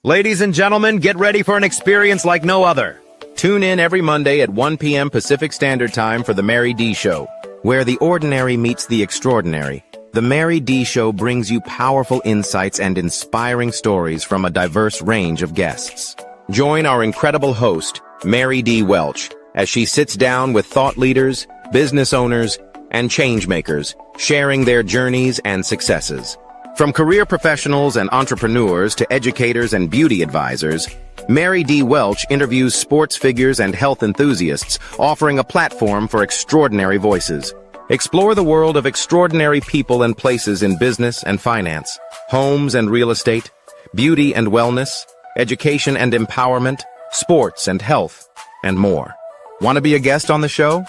Ladies and gentlemen, get ready for an experience like no other. Tune in every Monday at 1 p.m. Pacific Standard Time for The Mary D. Show, where the ordinary meets the extraordinary. The Mary D. Show brings you powerful insights and inspiring stories from a diverse range of guests. Join our incredible host, Mary D. Welch, as she sits down with thought leaders, business owners, and changemakers, sharing their journeys and successes. From career professionals and entrepreneurs to educators and beauty advisors, Mary D. Welch interviews sports figures and health enthusiasts, offering a platform for extraordinary voices. Explore the world of extraordinary people and places in business and finance, homes and real estate, beauty and wellness, education and empowerment, sports and health, and more. Want to be a guest on the show?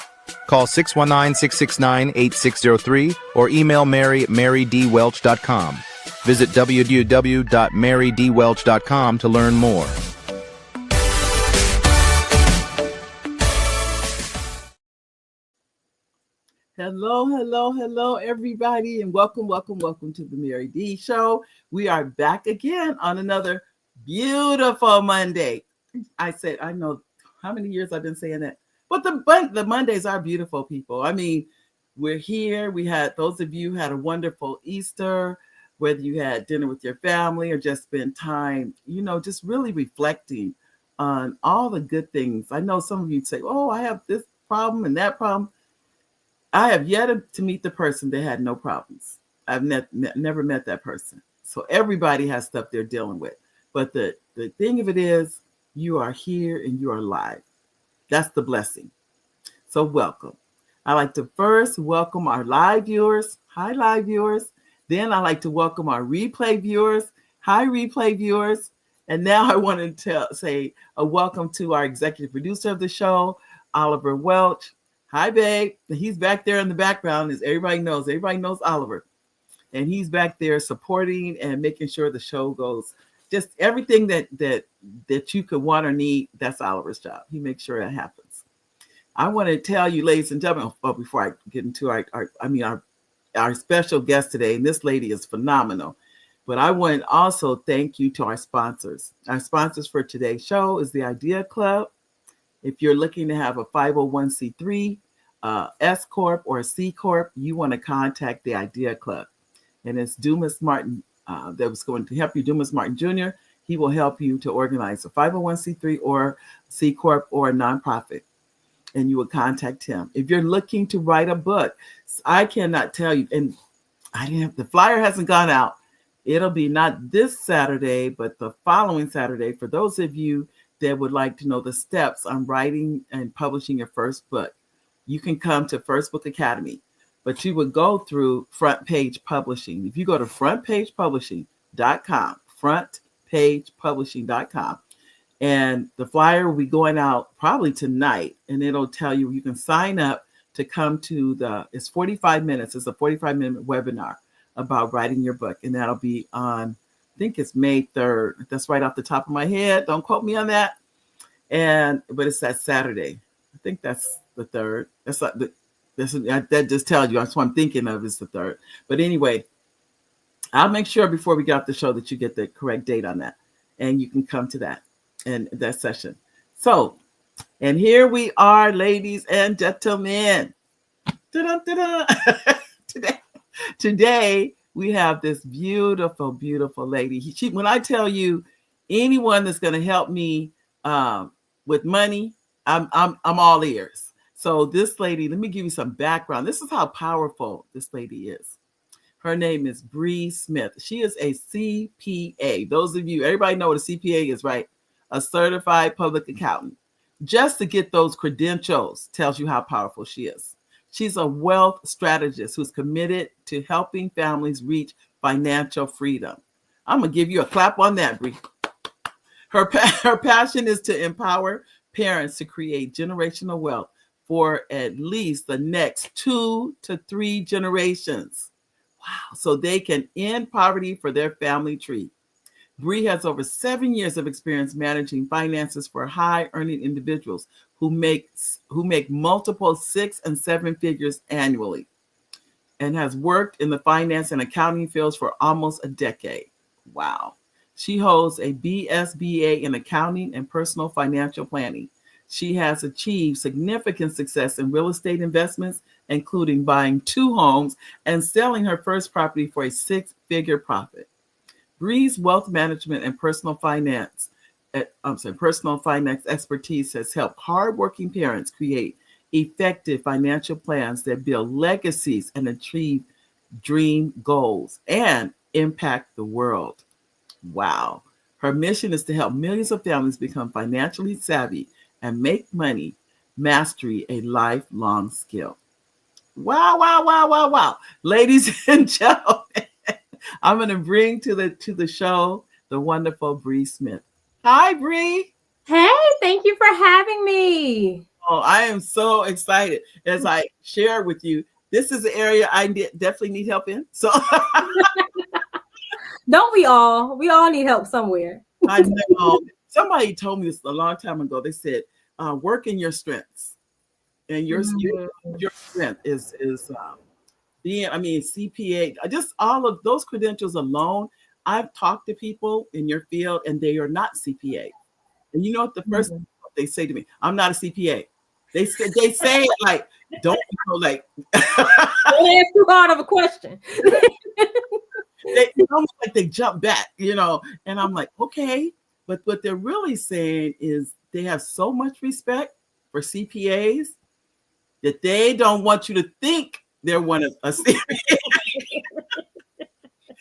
Call 619-669-8603 or email Mary at marydwelch.com. Visit www.marydwelch.com to learn more. Hello, everybody, and welcome to the Mary D. Show. We are back again on another beautiful Monday. I know how many years I've been saying that. But the Mondays are beautiful, people. I mean, we're here. Those of you had a wonderful Easter, whether you had dinner with your family or just spent time, just really reflecting on all the good things. I know some of you say, oh, I have this problem and that problem. I have yet to meet the person that had no problems. I've never met that person. So everybody has stuff they're dealing with. But the thing of it is, you are here and you are alive. That's the blessing. So welcome. I like to first welcome our live viewers. Hi, live viewers. Then I like to welcome our replay viewers. Hi, replay viewers. And now I want to say a welcome to our executive producer of the show, Oliver Welch. Hi, babe. He's back there in the background, as everybody knows. Everybody knows Oliver. And he's back there supporting and making sure the show goes. Just everything that you could want or need, that's Oliver's job. He makes sure that happens. I want to tell you, ladies and gentlemen, before I get into our special guest today, and this lady is phenomenal. But I want to also thank you to our sponsors. Our sponsors for today's show is the Idea Club. If you're looking to have a 501c3, S Corp, or a C Corp, you want to contact the Idea Club. And it's Dumas Martin that was going to help you, Dumas Martin Jr. He will help you to organize a 501c3 or C Corp or a nonprofit. And you will contact him. If you're looking to write a book, I cannot tell you, and the flyer hasn't gone out. It'll be not this Saturday, but the following Saturday. For those of you that would like to know the steps on writing and publishing your first book, you can come to First Book Academy. But you would go through Front Page Publishing. If you go to frontpagepublishing.com, frontpagepublishing.com, and the flyer will be going out probably tonight, and it'll tell you can sign up to come to it's 45 minutes. It's a 45-minute webinar about writing your book, and that'll be on, I think it's May 3rd. That's right off the top of my head. Don't quote me on that. But it's that Saturday. I think that's the 3rd. That just tells you. That's what I'm thinking of is the 3rd. But anyway, I'll make sure before we get off the show that you get the correct date on that, and you can come to that and that session. So, and here we are, ladies and gentlemen. Today we have this beautiful, beautiful lady. When I tell you, anyone that's going to help me with money, I'm all ears. So this lady, let me give you some background. This is how powerful this lady is. Her name is Bri Smith. She is a CPA. Those of you, everybody know what a CPA is, right? A certified public accountant. Just to get those credentials tells you how powerful she is. She's a wealth strategist who's committed to helping families reach financial freedom. I'm going to give you a clap on that, Bri. Her passion is to empower parents to create generational wealth for at least the next 2 to 3 generations. Wow. So they can end poverty for their family tree. Bri has over 7 years of experience managing finances for high-earning individuals who make multiple 6 and 7 figures annually, and has worked in the finance and accounting fields for almost a decade. Wow. She holds a BSBA in accounting and personal financial planning. She has achieved significant success in real estate investments, including buying 2 homes and selling her first property for a 6-figure profit. Bri's wealth management and personal finance expertise has helped hardworking parents create effective financial plans that build legacies and achieve dream goals and impact the world. Wow. Her mission is to help millions of families become financially savvy and make money mastery a lifelong skill. Wow, wow, wow, wow, wow. Ladies and gentlemen, I'm going to bring to the show the wonderful Bri Smith. Hi, Bri. Hey, thank you for having me. Oh, I am so excited. As I share with you, this is an area I definitely need help in. So don't we all? We all need help somewhere. I know. Somebody told me this a long time ago. They said, work in your strengths. And your strength is being, CPA, just all of those credentials alone. I've talked to people in your field and they are not CPA. And you know what the first thing they say to me? I'm not a CPA. They say it like, don't like don't ask too hard of a question. They almost like they jump back, and I'm like, okay. But what they're really saying is they have so much respect for CPAs that they don't want you to think they're one of a CPA.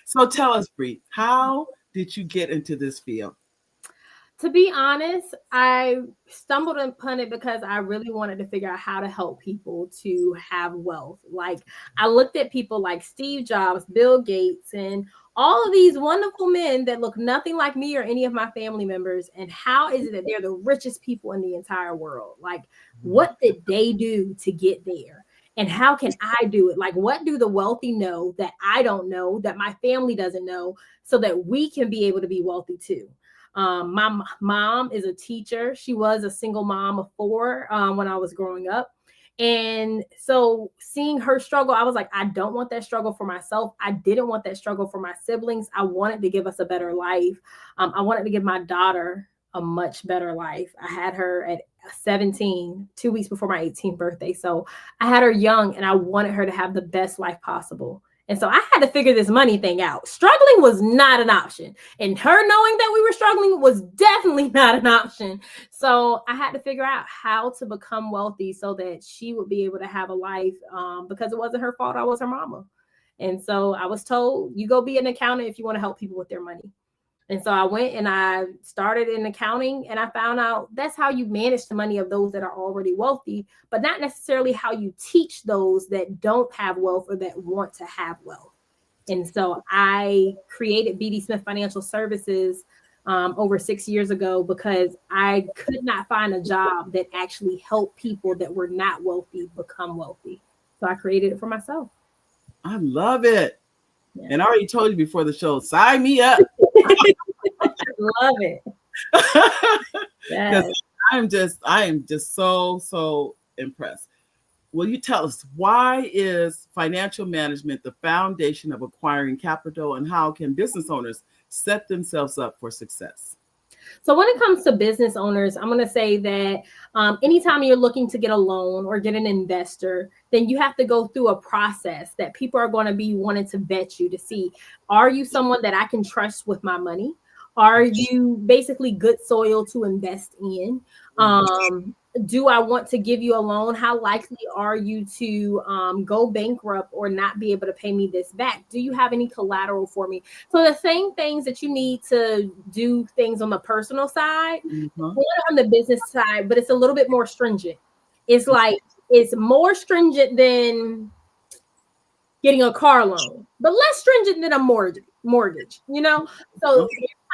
So tell us, Bri, how did you get into this field? To be honest, I stumbled upon it because I really wanted to figure out how to help people to have wealth. Like, I looked at people like Steve Jobs, Bill Gates, and all of these wonderful men that look nothing like me or any of my family members. And how is it that they're the richest people in the entire world? Like, what did they do to get there? And how can I do it? Like, what do the wealthy know that I don't know, that my family doesn't know, so that we can be able to be wealthy too? My mom is a teacher. She was a single mom of 4 when I was growing up. And so seeing her struggle, I was like, I don't want that struggle for myself. I didn't want that struggle for my siblings. I wanted to give us a better life. I wanted to give my daughter a much better life. I had her at 17, 2 weeks before my 18th birthday. So I had her young and I wanted her to have the best life possible. And so I had to figure this money thing out. Struggling was not an option. And her knowing that we were struggling was definitely not an option. So I had to figure out how to become wealthy so that she would be able to have a life, because it wasn't her fault. I was her mama. And so I was told, you go be an accountant if you want to help people with their money. And so I went and I started in accounting, and I found out that's how you manage the money of those that are already wealthy, but not necessarily how you teach those that don't have wealth or that want to have wealth. And so I created Bri Smith Financial Services over 6 years ago because I could not find a job that actually helped people that were not wealthy become wealthy. So I created it for myself. I love it. Yeah. And I already told you before the show, sign me up. Love it. Yes. I am just so impressed. Will you tell us, why is financial management the foundation of acquiring capital, and how can business owners set themselves up for success? So when it comes to business owners, I'm going to say that anytime you're looking to get a loan or get an investor, then you have to go through a process that people are going to be wanting to vet you to see, are you someone that I can trust with my money? Are you basically good soil to invest in? Do I want to give you a loan? How likely are you to go bankrupt or not be able to pay me this back? Do you have any collateral for me? So the same things that you need to do things on the personal side, on the business side, but it's a little bit more stringent. It's more stringent than getting a car loan, but less stringent than a mortgage, So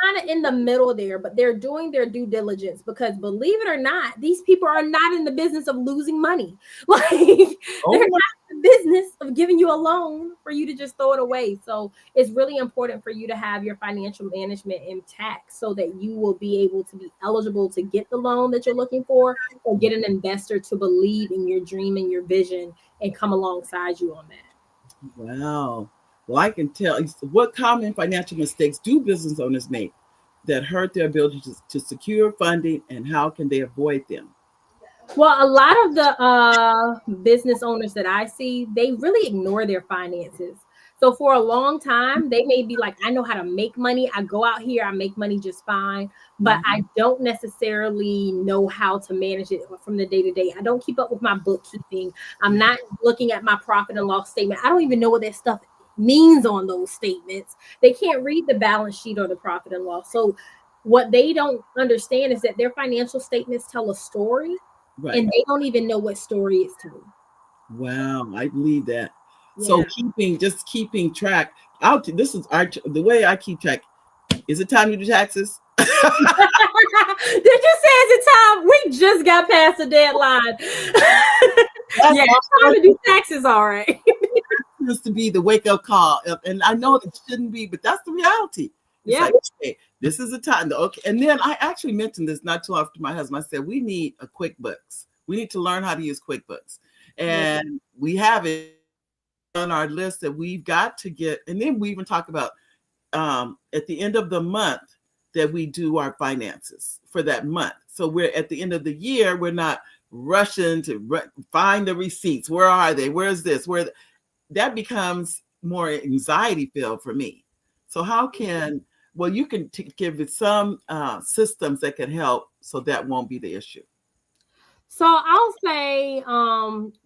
kind of in the middle there, but they're doing their due diligence, because believe it or not, these people are not in the business of losing money. Like they're not in the business of giving you a loan for you to just throw it away. So it's really important for you to have your financial management intact so that you will be able to be eligible to get the loan that you're looking for, or get an investor to believe in your dream and your vision and come alongside you on that. Wow. Well, I can tell. What common financial mistakes do business owners make that hurt their ability to secure funding, and how can they avoid them? Well, a lot of the business owners that I see, they really ignore their finances. So for a long time, they may be like, I know how to make money. I go out here, I make money just fine, but I don't necessarily know how to manage it from the day to day. I don't keep up with my bookkeeping. I'm not looking at my profit and loss statement. I don't even know what that stuff means on those statements. They can't read the balance sheet or the profit and loss. So what they don't understand is that their financial statements tell a story, Right. and they don't even know what story it's telling. Wow, I believe that. Yeah. So keeping track. The way I keep track. Is it time to do taxes? Did you say it's time? We just got past the deadline. Yeah, it's time to do taxes, all right. Used to be the wake up call, and I know it shouldn't be, but that's the reality. It's like, okay, this is the time. Okay, and then I actually mentioned this not too often to my husband. I said we need a QuickBooks. We need to learn how to use QuickBooks, and we have it on our list that we've got to get. And then we even talk about at the end of the month that we do our finances for that month. So we're at the end of the year. We're not rushing to find the receipts. Where are they? Where's this? That becomes more anxiety filled for me. So how can, you can give it some systems that can help so that won't be the issue. So I'll say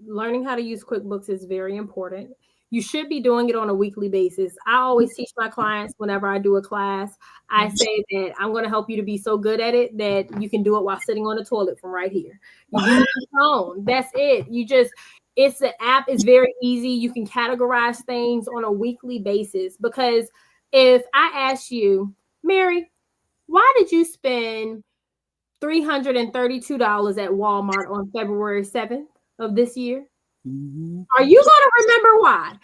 learning how to use QuickBooks is very important. You should be doing it on a weekly basis. I always teach my clients whenever I do a class, I say that I'm going to help you to be so good at it that you can do it while sitting on the toilet from right here. You use your phone. That's it. It's the app is very easy. You can categorize things on a weekly basis, because if I ask you, Mary, why did you spend $332 at Walmart on February 7th of this year? Mm-hmm. Are you going to remember why?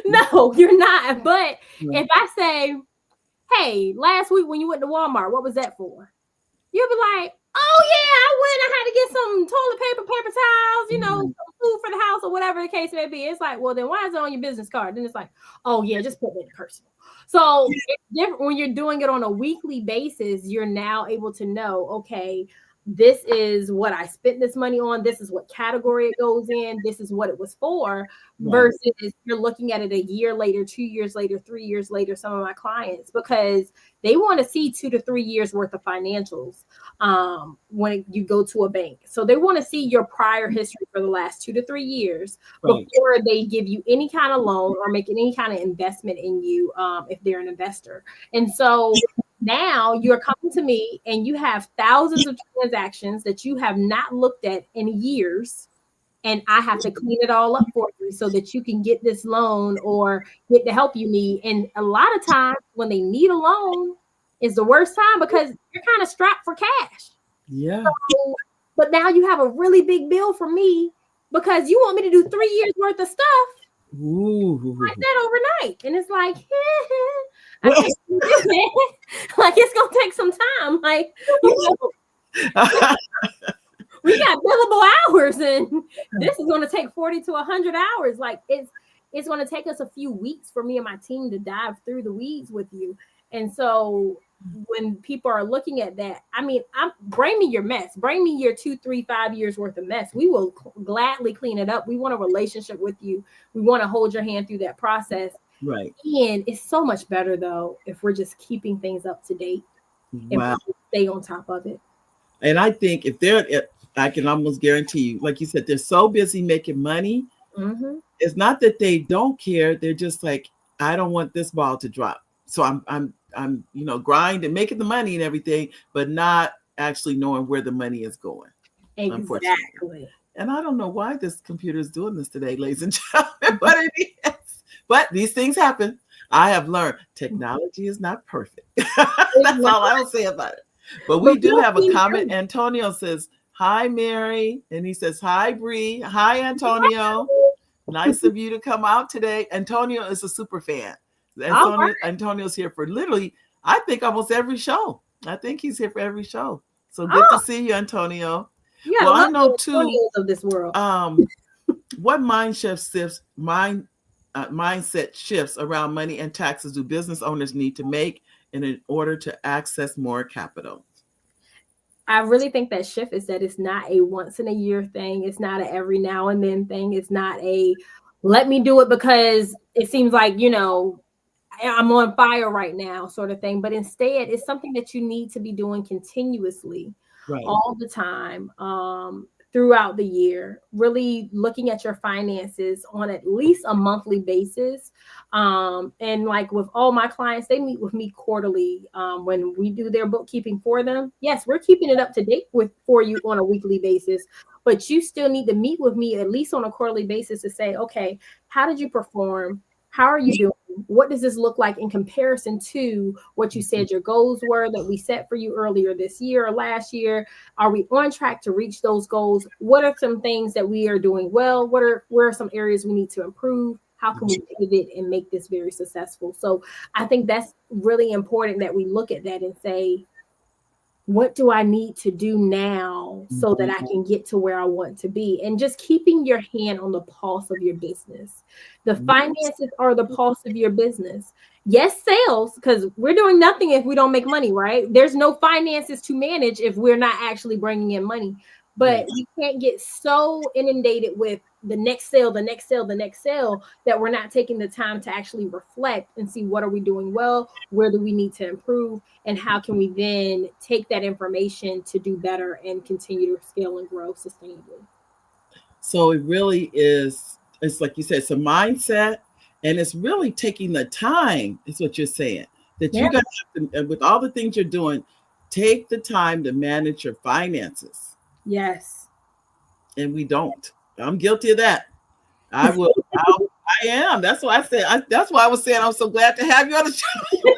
No, you're not. But if I say, hey, last week when you went to Walmart, what was that for? You'll be like, oh yeah, I had to get some toilet paper, paper towels, some food for the house, or whatever the case may be. It's like, well, then why is it on your business card? Then it's like, oh yeah, just put it in personal. So it's different when you're doing it on a weekly basis. You're now able to know, okay, this is what I spent this money on. This is what category it goes in. This is what it was for. Versus you're looking at it a year later, 2 years later, 3 years later, some of my clients, because they want to see 2 to 3 years worth of financials when you go to a bank. So they want to see your prior history for the last 2 to 3 years before they give you any kind of loan or make any kind of investment in you if they're an investor. And so now you're coming to me and you have thousands of transactions that you have not looked at in years. And I have to clean it all up for you so that you can get this loan or get the help you need. And a lot of times when they need a loan is the worst time, because you're kind of strapped for cash. Yeah. So, but now you have a really big bill for me because you want me to do 3 years worth of stuff. Ooh. Like that overnight. And it's like, I can't do that. Like, it's going to take some time. Like, we got billable hours, and this is going to take 40 to 100 hours. Like, it's going to take us a few weeks for me and my team to dive through the weeds with you. And so when people are looking at that, I mean, bring me your mess. Bring me your 2, 3, 5 years worth of mess. We will gladly clean it up. We want a relationship with you. We want to hold your hand through that process. Right. And it's so much better, though, if we're just keeping things up to date and stay on top of it. And I think I can almost guarantee you, like you said, they're so busy making money. Mm-hmm. It's not that they don't care. They're just like, I don't want this ball to drop. So I'm grinding, making the money and everything, but not actually knowing where the money is going. Exactly. And I don't know why this computer is doing this today, ladies and gentlemen, but it is. But these things happen. I have learned technology is not perfect. That's all I will say about it. But we do have a comment. Antonio says, hi, Mary. And he says, hi, Bri. Hi, Antonio. Nice of you to come out today. Antonio is a super fan. Antonio's here for literally, I think, almost every show. I think he's here for every show. So good to see you, Antonio. Yeah, well, I know too of this world. What mindset shifts around money and taxes do business owners need to make and in order to access more capital? I really think that shift is that it's not a once in a year thing. It's not a every now and then thing. It's not a let me do it because it seems like, I'm on fire right now sort of thing. But instead, it's something that you need to be doing continuously all the time, throughout the year, really looking at your finances on at least a monthly basis. And like with all my clients, they meet with me quarterly when we do their bookkeeping for them. Yes, we're keeping it up to date for you on a weekly basis, but you still need to meet with me at least on a quarterly basis to say, okay, how did you perform? How are you doing? What does this look like in comparison to what you said your goals were that we set for you earlier this year or last year? Are we on track to reach those goals? What are some things that we are doing well? Where are some areas we need to improve? How can we pivot and make this very successful? So I think that's really important that we look at that and say, what do I need to do now so that I can get to where I want to be? And just keeping your hand on the pulse of your business. The finances are the pulse of your business. Yes, sales, because we're doing nothing if we don't make money, right? There's no finances to manage if we're not actually bringing in money. But we can't get so inundated with the next sale, that we're not taking the time to actually reflect and see what are we doing well, where do we need to improve, and how can we then take that information to do better and continue to scale and grow sustainably. So it really is, it's like you said, it's a mindset, and it's really taking the time, is what you're saying, that you're going to have to, with all the things you're doing, take the time to manage your finances. Yes. And we don't. I'm guilty of that. I will. I am. That's why I said. That's why I was saying I'm so glad to have you on the show.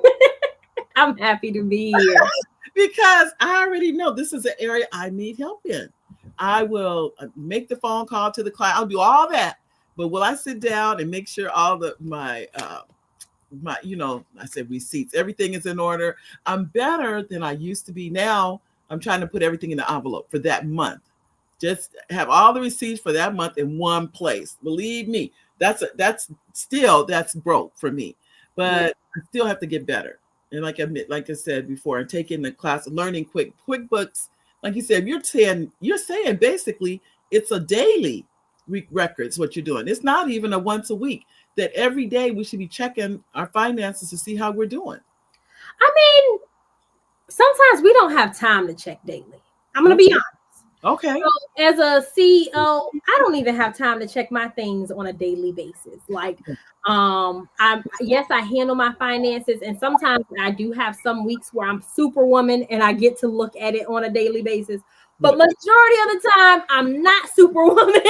I'm happy to be here because I already know this is an area I need help in. I will make the phone call to the client. I'll do all that, but will I sit down and make sure all my I said receipts, everything is in order? I'm better than I used to be now. I'm trying to put everything in the envelope for that month. Just have all the receipts for that month in one place. Believe me, that's broke for me, but I still have to get better. And like I said before, and taking the class, learning QuickBooks. Like you said, you're saying basically it's a daily records what you're doing. It's not even a once a week. That every day we should be checking our finances to see how we're doing. I mean, sometimes we don't have time to check daily. I'm going to be honest. Okay. So as a CEO, I don't even have time to check my things on a daily basis. Like, I handle my finances, and sometimes I do have some weeks where I'm superwoman and I get to look at it on a daily basis. But majority of the time, I'm not superwoman,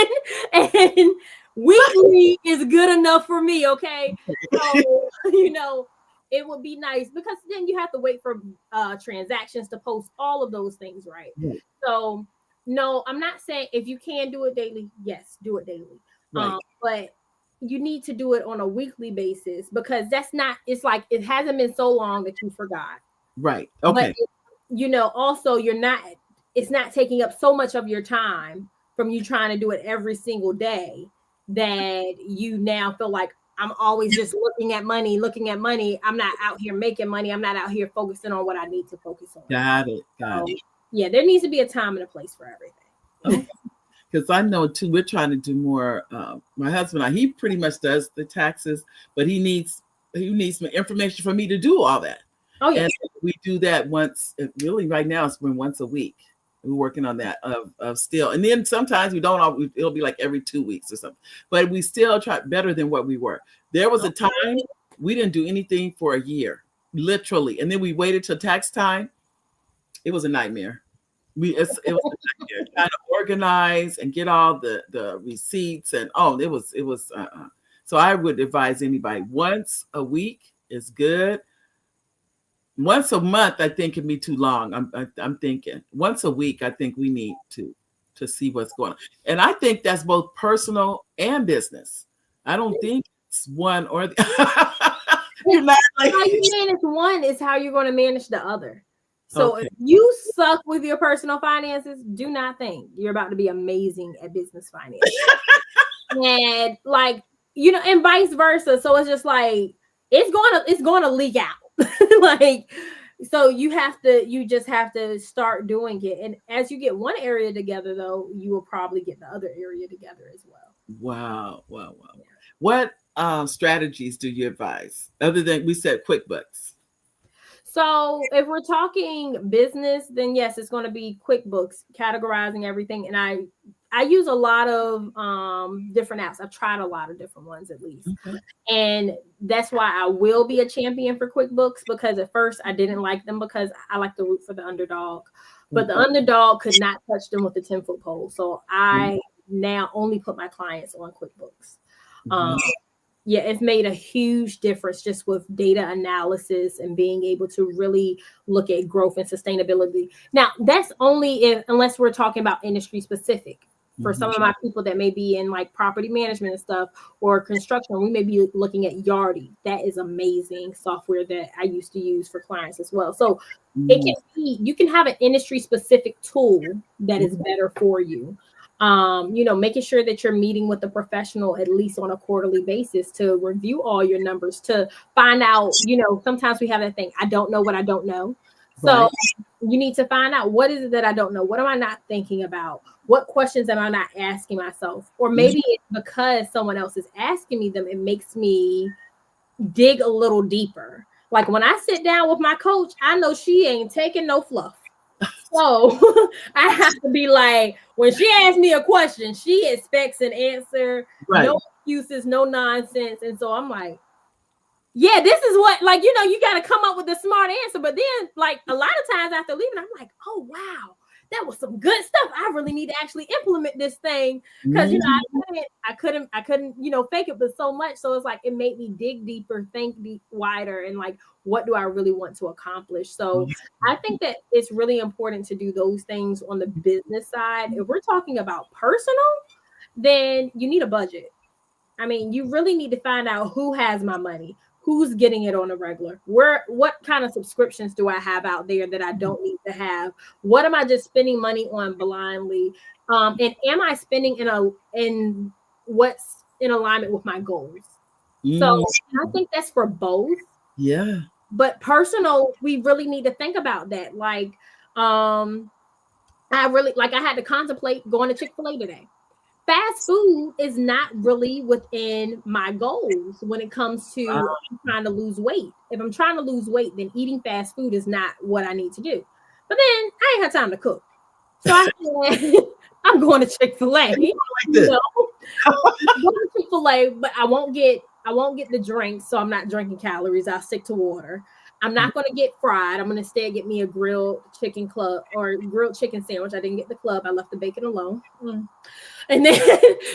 and weekly is good enough for me. Okay, so it would be nice because then you have to wait for transactions to post, all of those things, right? So. No, I'm not saying if you can do it daily, yes, do it daily. But you need to do it on a weekly basis because it's like it hasn't been so long that you forgot. Right. Okay. But also it's not taking up so much of your time from you trying to do it every single day that you now feel like I'm always just looking at money. I'm not out here making money. I'm not out here focusing on what I need to focus on. Got it. Yeah, there needs to be a time and a place for everything. Because I know too, we're trying to do more. My husband, he pretty much does the taxes, but he needs some information for me to do all that. Oh yeah, and we do that once. Really, right now it's been once a week. We're working on that of still, and then sometimes we don't. It'll be like every 2 weeks or something. But we still try better than what we were. There was a time we didn't do anything for a year, literally, and then we waited till tax time. It was a nightmare. It was a nightmare trying to organize and get all the receipts and it was. So I would advise anybody once a week is good. Once a month, I think can be too long. I'm thinking once a week. I think we need to see what's going on, and I think that's both personal and business. I don't think it's one or the. You're not like how you manage one is how you're going to manage the other. So if you suck with your personal finances, do not think you're about to be amazing at business finance. And and vice versa. So it's just like it's going to leak out. Like, so you just have to start doing it. And as you get one area together, though, you will probably get the other area together as well. Wow. What strategies do you advise other than we said QuickBooks? So if we're talking business, then yes, it's going to be QuickBooks, categorizing everything. And I use a lot of different apps. I've tried a lot of different ones at least. Okay. And that's why I will be a champion for QuickBooks, because at first I didn't like them because I like to root for the underdog. But the underdog could not touch them with a 10-foot pole. So I now only put my clients on QuickBooks. Yeah, it's made a huge difference just with data analysis and being able to really look at growth and sustainability. Now, that's only unless we're talking about industry specific. For some of my people that may be in like property management and stuff or construction, we may be looking at Yardi. That is amazing software that I used to use for clients as well. So it can be, you can have an industry specific tool that is better for you. Making sure that you're meeting with a professional at least on a quarterly basis to review all your numbers, to find out, sometimes we have that thing, I don't know what I don't know. So you need to find out, what is it that I don't know? What am I not thinking about? What questions am I not asking myself? Or maybe it's because someone else is asking me them, it makes me dig a little deeper. Like when I sit down with my coach, I know she ain't taking no fluff. So I have to be like, when she asks me a question, she expects an answer, no excuses, no nonsense. And so I'm like, yeah, this is what, you got to come up with a smart answer. But then, like, a lot of times after leaving, I'm like, oh, wow, that was some good stuff. I really need to actually implement this thing. Because, I couldn't, fake it, but so much. So it's like, it made me dig deeper, think wider, and like, what do I really want to accomplish? So I think that it's really important to do those things on the business side. If we're talking about personal, then you need a budget. I mean, you really need to find out who has my money, who's getting it on a regular, what kind of subscriptions do I have out there that I don't need to have? What am I just spending money on blindly? And am I spending in what's in alignment with my goals? So I think that's for both. Yeah. But personal, we really need to think about that. Like, I had to contemplate going to Chick-fil-A today. Fast food is not really within my goals when it comes to trying to lose weight. If I'm trying to lose weight, then eating fast food is not what I need to do. But then I ain't got time to cook. So I said, I'm going to Chick-fil-A. I'm going to Chick-fil-A, but I won't get the drink, so I'm not drinking calories. I'll stick to water. I'm not going to get fried. I'm going to instead get me a grilled chicken club or grilled chicken sandwich. I didn't get the club. I left the bacon alone. And then,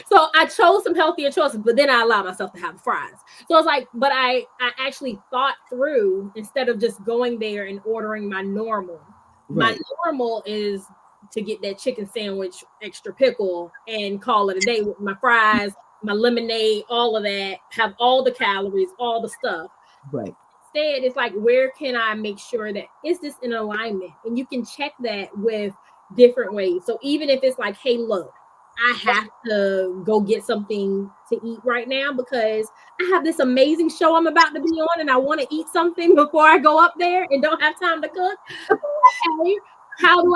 so I chose some healthier choices, but then I allowed myself to have fries. So I was like, but I actually thought through, instead of just going there and ordering my normal. My normal is to get that chicken sandwich, extra pickle, and call it a day with my fries, my lemonade, all of that, have all the calories, all the stuff. Right. Instead, it's like, where can I make sure that is this in alignment? And you can check that with different ways. So even if it's like, hey, look, I have to go get something to eat right now because I have this amazing show I'm about to be on and I want to eat something before I go up there and don't have time to cook. Okay, how do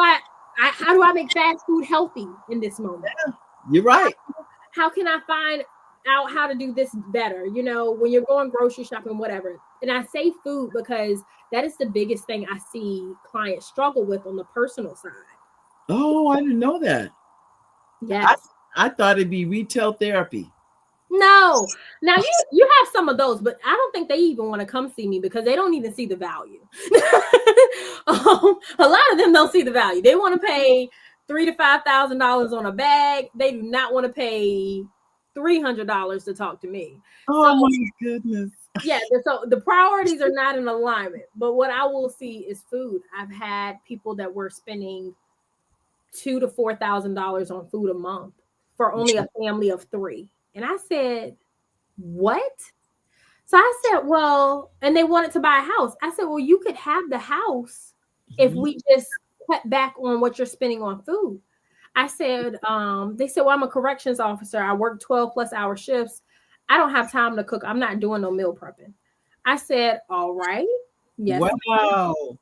I make fast food healthy in this moment? Yeah, you're right. How can I find out how to do this better? When you're going grocery shopping, whatever. And I say food because that is the biggest thing I see clients struggle with on the personal side. Oh, I didn't know that. Yes. I thought it'd be retail therapy. No. Now you have some of those, but I don't think they even want to come see me because they don't even see the value. A lot of them don't see the value. They want to pay $3,000 to $5,000 on a bag. They do not want to pay $300 to talk to me. Oh my goodness. Yeah, so the priorities are not in alignment. But what I will see is food. I've had people that were spending $2,000 to $4,000 on food a month for only a family of 3. And I said, what? So I said, well, and they wanted to buy a house. I said, well, you could have the house if we just cut back on what you're spending on food. I said, they said, well, I'm a corrections officer. I work 12 plus hour shifts. I don't have time to cook. I'm not doing no meal prepping. I said, all right. Yes. Wow.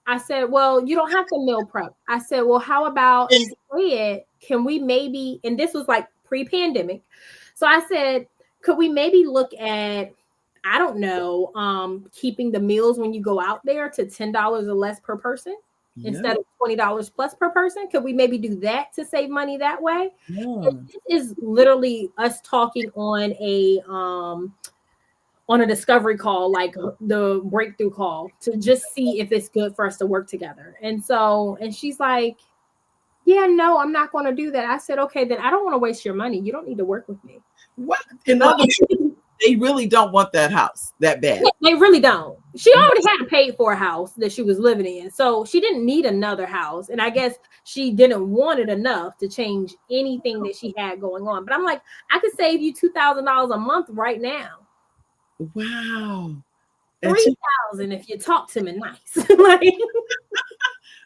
I said, well, you don't have to meal prep. I said, well, how about instead, can we maybe, and this was like pre-pandemic. So I said, could we maybe look at, I don't know, keeping the meals when you go out there to $10 or less per person instead of $20 plus per person? Could we maybe do that to save money that way? Yeah. This is literally us talking on a discovery call, like the breakthrough call, to just see if it's good for us to work together. And she's like, yeah, no, I'm not going to do that. I said, okay, then I don't want to waste your money. You don't need to work with me. What? In other words, they really don't want that house that bad. They really don't. She already had paid for a house that she was living in. So she didn't need another house. And I guess she didn't want it enough to change anything that she had going on. But I'm like, I could save you $2,000 a month right now. Wow. 3,000 if you talk to me nice. Like,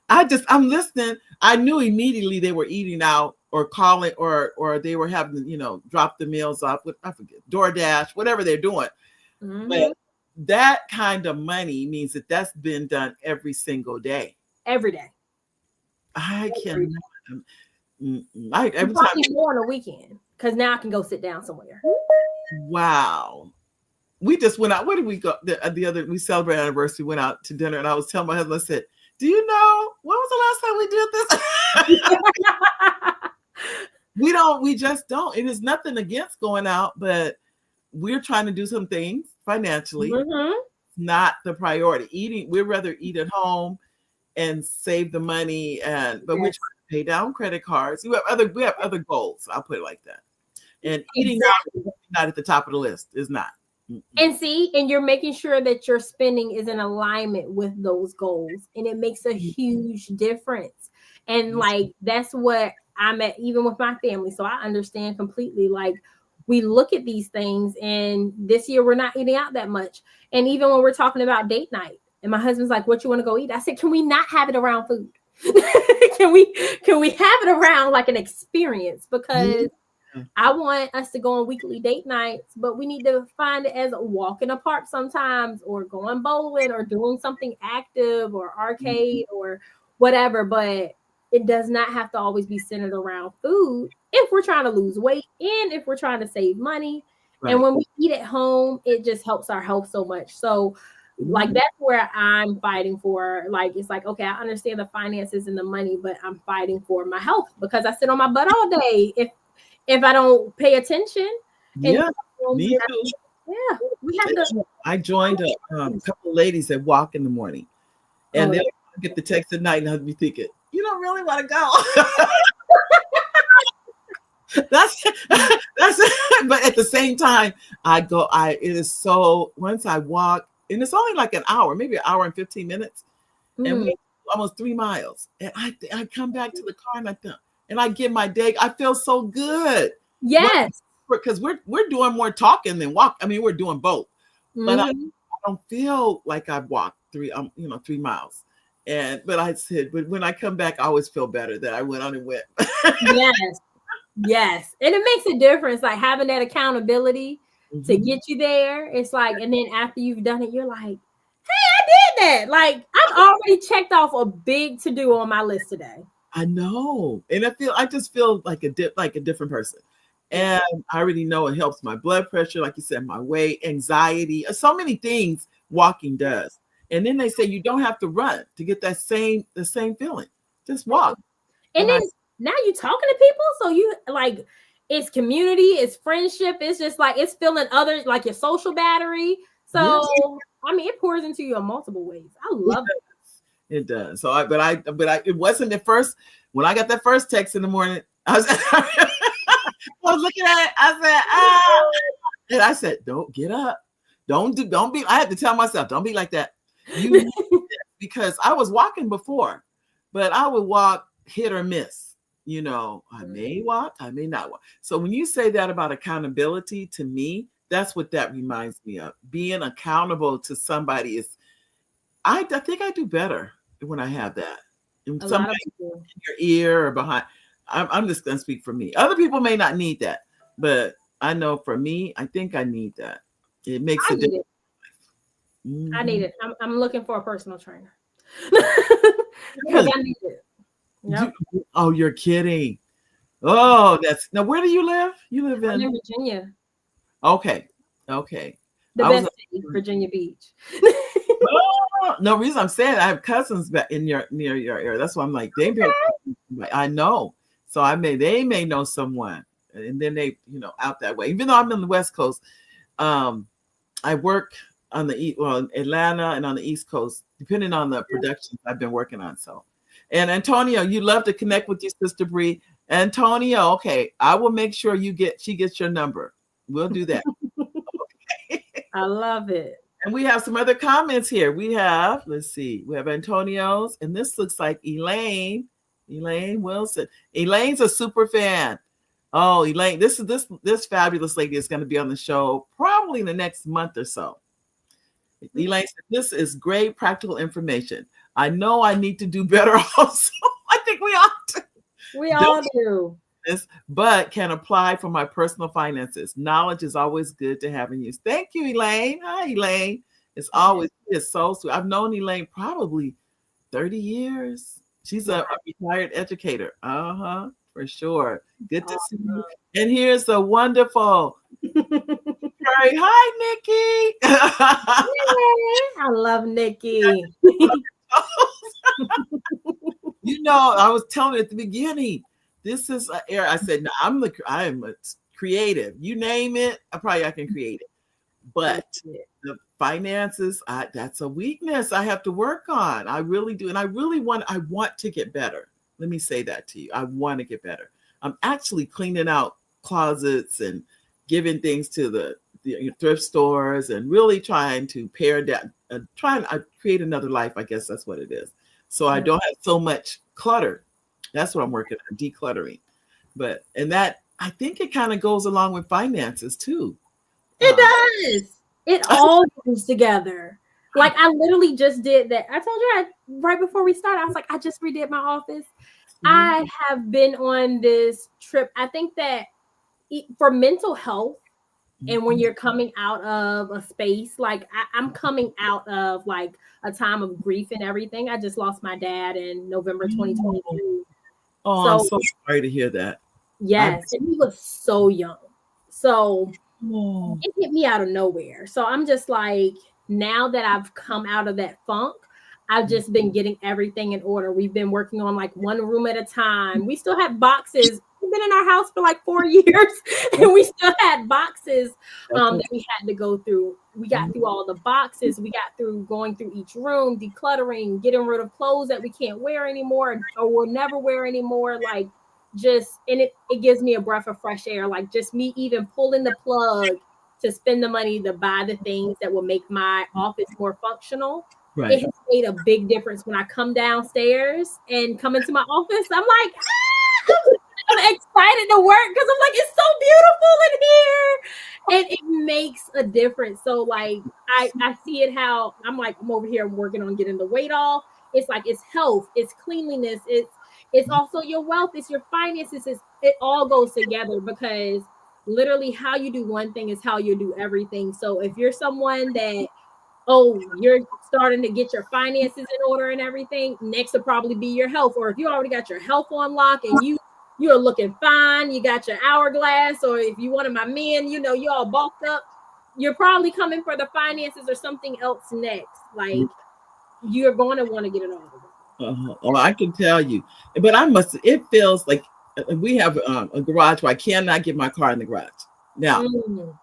I'm listening. I knew immediately they were eating out or calling or they were having, drop the meals off with, I forget, DoorDash, whatever they're doing. Mm-hmm. But that kind of money means that that's been done every single day. Every day. I every every time more on a weekend, because now I can go sit down somewhere. Wow. We just went out. Where did we go? We celebrated anniversary, went out to dinner, and I was telling my husband, I said, do you know when was the last time we did this? We just don't. It is nothing against going out, but we're trying to do some things financially, not the priority. Eating, we'd rather eat at home and save the money, but we're trying to pay down credit cards. We have other goals. I'll put it like that. And eating out is not at the top of the list. Is not. And you're making sure that your spending is in alignment with those goals, and it makes a huge difference. And like, that's what I'm at, even with my family. So I understand completely. Like, we look at these things, and this year we're not eating out that much. And even when we're talking about date night, and my husband's like, what you want to go eat? I said, can we not have it around food? Can we have it around like an experience? Because I want us to go on weekly date nights, but we need to find it as a walk in the park sometimes, or going bowling, or doing something active, or arcade, or whatever. But it does not have to always be centered around food if we're trying to lose weight and if we're trying to save money. Right. And when we eat at home, it just helps our health so much. So like, that's where I'm fighting for. Like, it's like, okay, I understand the finances and the money, but I'm fighting for my health, because I sit on my butt all day if I don't pay attention. Yeah, me too. Yeah, we have to. I joined a couple of ladies that walk in the morning, and they'll get the text at night, and I'll be thinking, you don't really want to go. that's but at the same time, I go. It is so, once I walk, and it's only like an hour, maybe an hour and 15 minutes, and we almost 3 miles, and I come back to the car, and I get my day. I feel so good. Yes. Because we're doing more talking than walk. I mean, we're doing both. But I don't feel like I've walked 3 miles. But I said, but when I come back, I always feel better that I went on and went. Yes. And it makes a difference, like having that accountability to get you there. It's like, and then after you've done it, you're like, hey, I did that. Like, I've already checked off a big to-do on my list today. I know. And I just feel like a different person. And I already know it helps my blood pressure, like you said, my weight, anxiety, so many things walking does. And then they say you don't have to run to get the same feeling. Just walk. And then now you're talking to people. So you like, it's community, it's friendship. It's just like, it's filling others, like your social battery. So, I mean, it pours into you in multiple ways. I love it. It does. So it wasn't at first, when I got that first text in the morning, I was looking at it. I said, and I said, don't get up. Don't be, I had to tell myself, don't be like that. Because I was walking before, but I would walk hit or miss. I may walk, I may not walk. So when you say that about accountability, to me, that's what that reminds me of. Being accountable to somebody is, I think I do better when I have that. And somebody in your ear or behind. I'm just going to speak for me. Other people may not need that, but I know for me, I think I need that. It makes a difference. I need it. I'm looking for a personal trainer because I need it. Yep. Oh, you're kidding. Oh, that's now. Where do you live? You live I'm in in Virginia. Okay. The best city, Virginia Beach. No reason I'm saying I have cousins back in near your area. That's why I'm like, I know. So they may know someone, and then they, out that way. Even though I'm in the West Coast, I work on the Atlanta and on the East Coast, depending on the productions I've been working on. So, and Antonio, you'd love to connect with your sister Bri. Antonio, okay, I will make sure she gets your number. We'll do that. Okay. I love it. And we have some other comments here. We have Antonio's, and this looks like Elaine Wilson. Elaine's a super fan. Oh, Elaine, this fabulous lady is going to be on the show probably in the next month or so. Elaine said, this is great practical information. I know I need to do better also. I think we ought to. We all do. This, but can apply for my personal finances. Knowledge is always good to have in use. Thank you, Elaine. Hi, Elaine. It's so sweet. I've known Elaine probably 30 years. She's a retired educator. For sure. Good to see you. And here's a wonderful hi, Nikki. I love Nikki. I was telling you at the beginning, this is an era. I said, no, I am a creative. You name it, I can create it. But the finances, that's a weakness I have to work on. I really do. And I want to get better. Let me say that to you. I want to get better. I'm actually cleaning out closets and giving things to the thrift stores and really trying to pare down, trying to create another life. I guess that's what it is. So I don't have so much clutter. That's what I'm working on, decluttering. And that, I think it kind of goes along with finances too. It does. It all goes together. Like I literally just did that. I told you right before we started, I was like, I just redid my office. I have been on this trip. I think that for mental health, and when you're coming out of a space, like I'm coming out of like a time of grief and everything. I just lost my dad in November 2022. Oh, I'm so sorry to hear that. Yes, and he was so young. So it hit me out of nowhere. So I'm just like, now that I've come out of that funk, I've just been getting everything in order. We've been working on like one room at a time. We still have boxes. We've been in our house for like 4 years and we still had boxes that we had to go through. We got through all the boxes. We got through going through each room, decluttering, getting rid of clothes that we can't wear anymore or will never wear anymore. Like and it gives me a breath of fresh air. Like just me even pulling the plug to spend the money to buy the things that will make my office more functional. Right. It has made a big difference when I come downstairs and come into my office. I'm like, I'm excited to work because I'm like, it's so beautiful in here. And it makes a difference. So like, I see it how I'm like, I'm over here working on getting the weight off. It's like, it's health, it's cleanliness. It's also your wealth, it's your finances. It all goes together because literally how you do one thing is how you do everything. So if you're someone that, you're starting to get your finances in order and everything, next will probably be your health. Or if you already got your health on lock and you're looking fine, you got your hourglass, or if you one of my men, you all bulked up, you're probably coming for the finances or something else next. Like you're going to want to get it all. Oh, I can tell you, but it feels like we have a garage where I cannot get my car in the garage. Now,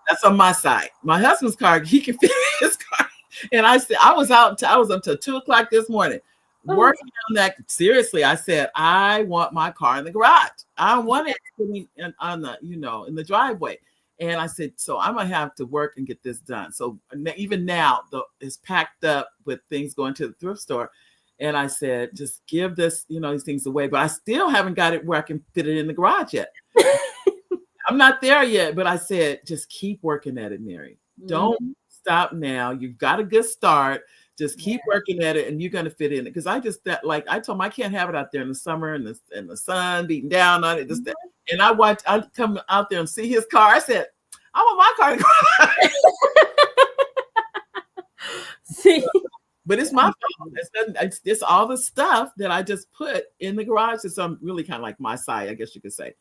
that's on my side. My husband's car, he can fit his car. And I said, I was up until 2:00 this morning working on that. Seriously, I said, I want my car in the garage. I want it sitting on the, in the driveway. And I said, so I'm going to have to work and get this done. So even now, it's packed up with things going to the thrift store. And I said, just give this, these things away. But I still haven't got it where I can fit it in the garage yet. I'm not there yet. But I said, just keep working at it, Mary. Don't stop now. You've got a good start. Just keep working at it and you're going to fit in it. Because I told him I can't have it out there in the summer and the sun beating down on it. And I come out there and see his car. I said, I want my car to go. See, But it's my fault. It's all the stuff that I just put in the garage. It's really kind of like my side, I guess you could say.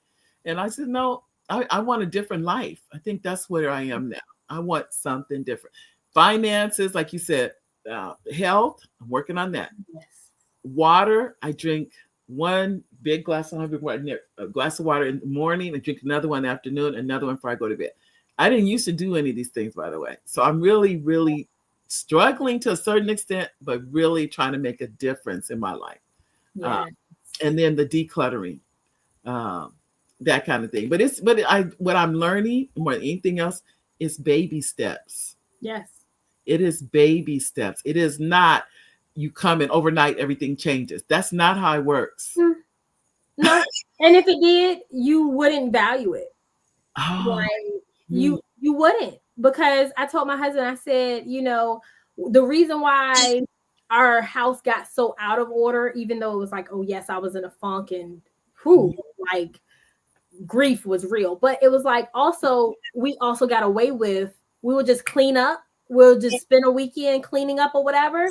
And I said, no, I want a different life. I think that's where I am now. I want something different. Finances, like you said, health, I'm working on that. yes. Water, I drink one big glass of a glass of water in the morning. I drink another one in the afternoon, another one before I go to bed. I didn't used to do any of these things, by the way. So I'm really, really struggling to a certain extent, but really trying to make a difference in my life. Yeah. And then the decluttering, that kind of thing. What I'm learning more than anything else is baby steps. Yes. It is baby steps. It is not you come in overnight, everything changes. That's not how it works. No. And if it did, you wouldn't value it. Oh, Like you wouldn't, because I told my husband, I said, the reason why our house got so out of order, even though it was like, oh yes, I was in a funk and like grief was real, but it was like we also got away with, we would just clean up. We'll just spend a weekend cleaning up or whatever,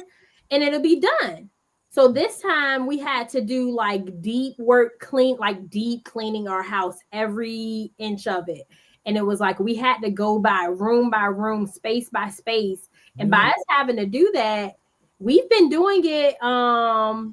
and it'll be done. So this time we had to do like deep cleaning our house, every inch of it. And it was like we had to go by room, space by space. And by us having to do that, we've been doing it, I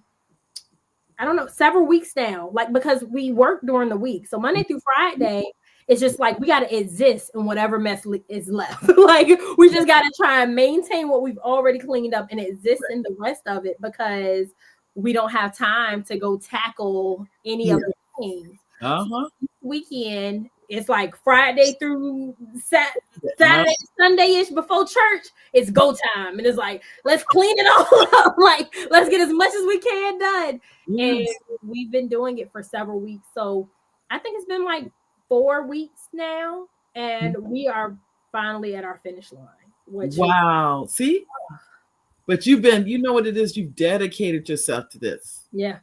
don't know, several weeks now, like, because we work during the week. So Monday through Friday, it's just like we got to exist in whatever mess is left. Like we just got to try and maintain what we've already cleaned up and exist in the rest of it, because we don't have time to go tackle any of the things. So weekend, it's like Friday through Saturday, Sunday-ish before church, it's go time. And it's like, let's clean it all up. Like, let's get as much as we can done. Yes. And we've been doing it for several weeks. So I think it's been like 4 weeks now. And we are finally at our finish line. Wow. See? But you know what it is? You've dedicated yourself to this. Yeah.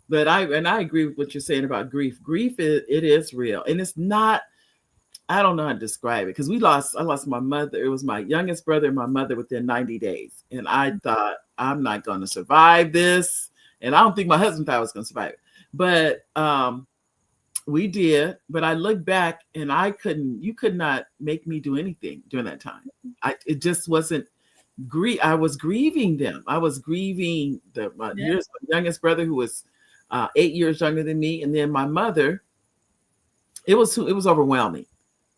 But I agree with what you're saying about grief. Grief, it is real. And it's not, I don't know how to describe it, because I lost my mother. It was my youngest brother and my mother within 90 days. And I thought, I'm not going to survive this. And I don't think my husband thought I was going to survive it. But we did. But I look back and you could not make me do anything during that time. It just wasn't. I was grieving them. I was grieving my youngest brother, who was 8 years younger than me, and then my mother. It was overwhelming.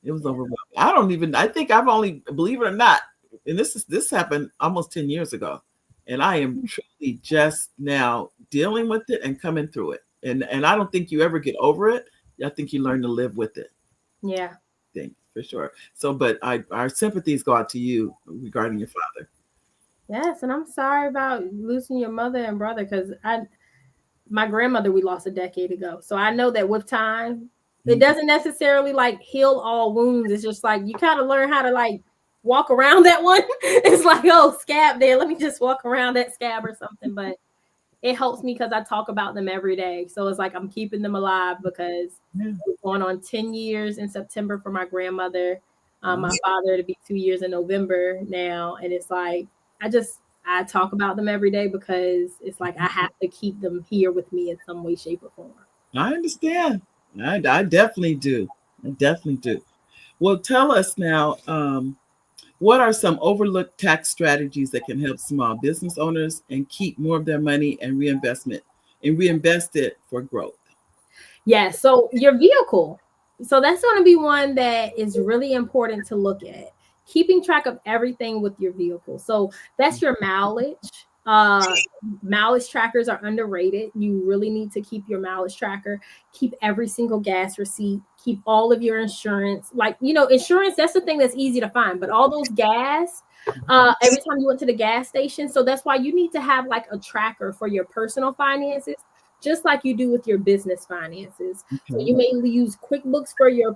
It was overwhelming. I think I've only, believe it or not, and this happened almost 10 years ago, and I am truly just now dealing with it and coming through it. And I don't think you ever get over it. I think you learn to live with it. Yeah. For sure. So, but our sympathies go out to you regarding your father. Yes, and I'm sorry about losing your mother and brother, because my grandmother we lost a decade ago. So I know that with time, it doesn't necessarily like heal all wounds. It's just like you kind of learn how to like walk around that one. It's like, oh, scab there. Let me just walk around that scab or something. But it helps me because I talk about them every day. So it's like I'm keeping them alive, because we're going on 10 years in September for my grandmother. My father to be 2 years in November now. And it's like, I talk about them every day, because it's like I have to keep them here with me in some way, shape, or form. I understand. I definitely do. Well, tell us now, what are some overlooked tax strategies that can help small business owners and keep more of their money and reinvest it for growth? Yeah. So your vehicle. So that's going to be one that is really important to look at. Keeping track of everything with your vehicle. So that's your mileage. Mileage trackers are underrated. You really need to keep your mileage tracker. Keep every single gas receipt. Keep all of your insurance. Like, insurance, that's the thing that's easy to find. But all those gas, every time you went to the gas station. So that's why you need to have like a tracker for your personal finances, just like you do with your business finances. Okay. So you may use QuickBooks for your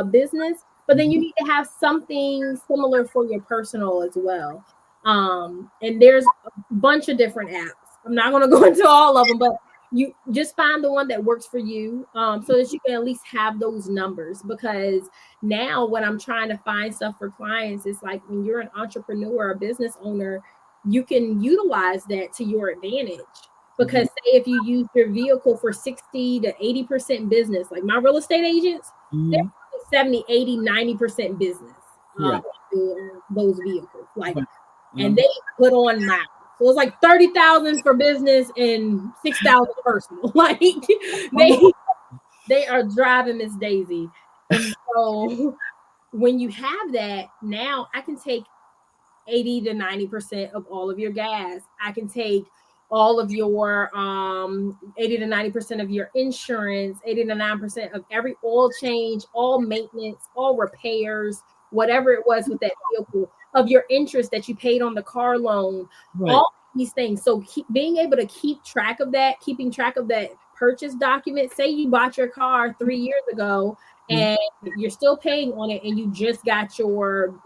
business, but then you need to have something similar for your personal as well. And there's a bunch of different apps. I'm not going to go into all of them, but you just find the one that works for you, so that you can at least have those numbers. Because now when I'm trying to find stuff for clients, it's like when you're an entrepreneur or a business owner, you can utilize that to your advantage. Because say if you use your vehicle for 60 to 80% business, like my real estate agents, they're 70, 80, 90% business. Those vehicles, like, and they put on miles. So it's like 30,000 for business and 6,000 personal. Like they are driving Miss Daisy. And so when you have that, now I can take 80 to 90% of all of your gas. I can take all of your 80 to 90% of your insurance, 80 to 9% of every oil change, all maintenance, all repairs, whatever it was with that vehicle, of your interest that you paid on the car loan, all these things. So being able to keep track of that, keeping track of that purchase document. Say you bought your car 3 years ago and you're still paying on it, and you just got your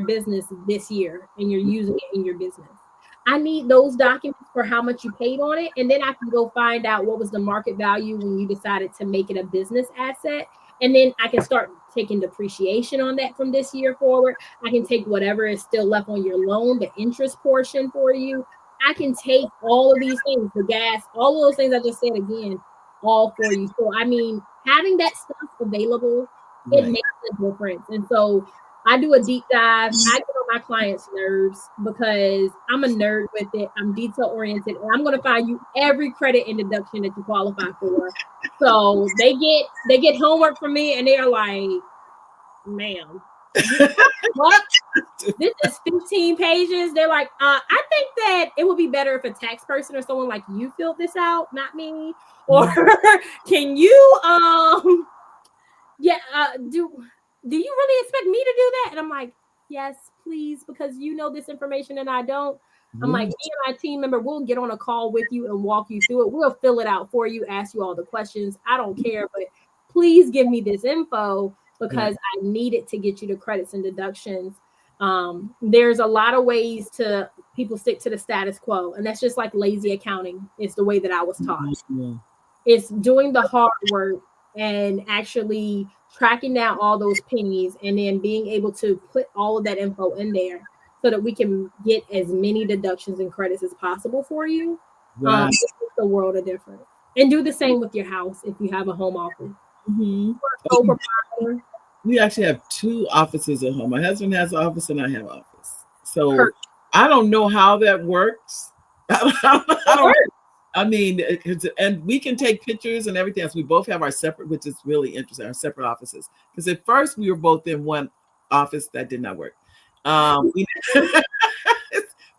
business this year and you're using it in your business. I need those documents for how much you paid on it, and then I can go find out what was the market value when you decided to make it a business asset, and then I can start taking depreciation on that from this year forward. I can take whatever is still left on your loan, the interest portion for you. I can take all of these things, the gas, all of those things I just said again, all for you. So I mean, having that stuff available, it makes a difference. And so I do a deep dive. I get on my clients' nerves because I'm a nerd with it. I'm detail oriented, and I'm going to find you every credit and deduction that you qualify for. So they get homework from me, and they are like, "Ma'am, what? This is 15 pages." They're like, "I think that it would be better if a tax person or someone like you filled this out, not me. Or can you do you really expect me to do that?" And I'm like, "Yes, please, because you know this information and I don't." I'm like, "Me and my team member, we'll get on a call with you and walk you through it. We'll fill it out for you, ask you all the questions. I don't care, but please give me this info because I need it to get you the credits and deductions." There's a lot of ways to people stick to the status quo, and that's just like lazy accounting. It's the way that I was taught. It's doing the hard work and actually tracking down all those pennies and then being able to put all of that info in there so that we can get as many deductions and credits as possible for you. It makes the world a difference. And do the same with your house if you have a home office. We actually have 2 offices at home. My husband has an office and I have an office. So I don't know how that works. I mean, and we can take pictures and everything else. We both have our separate, which is really interesting, our separate offices. Because at first we were both in one office that did not work.